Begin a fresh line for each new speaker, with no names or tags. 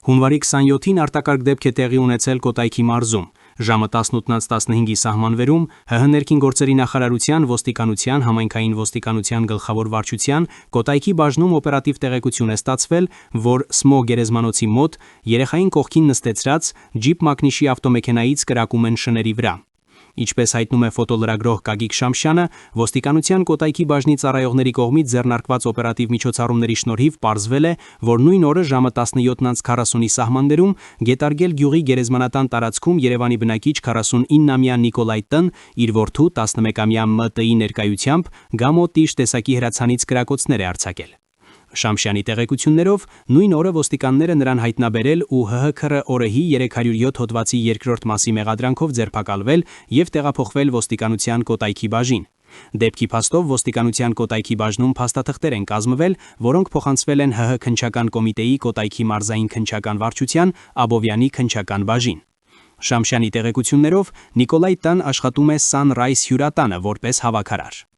Հունվարի 27-ին արտակարգ դեպք է տեղի ունեցել Կոտայքի մարզում։ Ժամը 18:15-ի սահմանվերում ՀՀ ներքին գործերի նախարարության ոստիկանության համայնքային ոստիկանության գլխավոր վարչության Կոտայքի բաժնում օպերատիվ տեղեկություն է ստացվել, որ Սմո գերեզմանոցի մոտ երեխային կողքին նստեցրած ջիպ մակնիշի ավտոմեքենայից կրակում են շների վրա։ Ինչպես հայտնում է ֆոտոլրագրող Գագիկ Շամշյանը, ոստիկանության Կոտայքի բաժնի ծառայողների կողմից ձեռնարկված օպերատիվ միջոցառումների շնորհիվ պարզվել է, որ նույն օրը ժամը 17:40-ի սահմաններում Գետարգել գյուղի գերեզմանատան տարածքում Երևանի բնակիչ 49-ամյա Նիկոլայ Տ-ն իր որդու 11-ամյա ՄՏ-ի ներկայությամբ Գամո Տիշ տեսակի հրացանից կրակոցներ է արձակել։ Շամշյանի տեղեկություններով նույն օրը ոստիկանները նրան հայտնաբերել ու ՀՀՔՌ օրեհի 307 հոդվածի 2-րդ մասի մեղադրանքով ձերբակալվել եւ տեղափոխվել ոստիկանության Կոտայքի բաժին։ Դեպքի փաստով ոստիկանության Կոտայքի բաժնում փաստաթղթեր են կազմվել, որոնք փոխանցվել են ՀՀ քննչական կոմիտեի Կոտայքի մարզային քննչական վարչության Աբովյանի քննչական բաժին։ Շամշյանի տեղեկություններով Նիկոլայ Տ-ն աշխատում է Sunrise հյուրատանը որպես հավաքարար։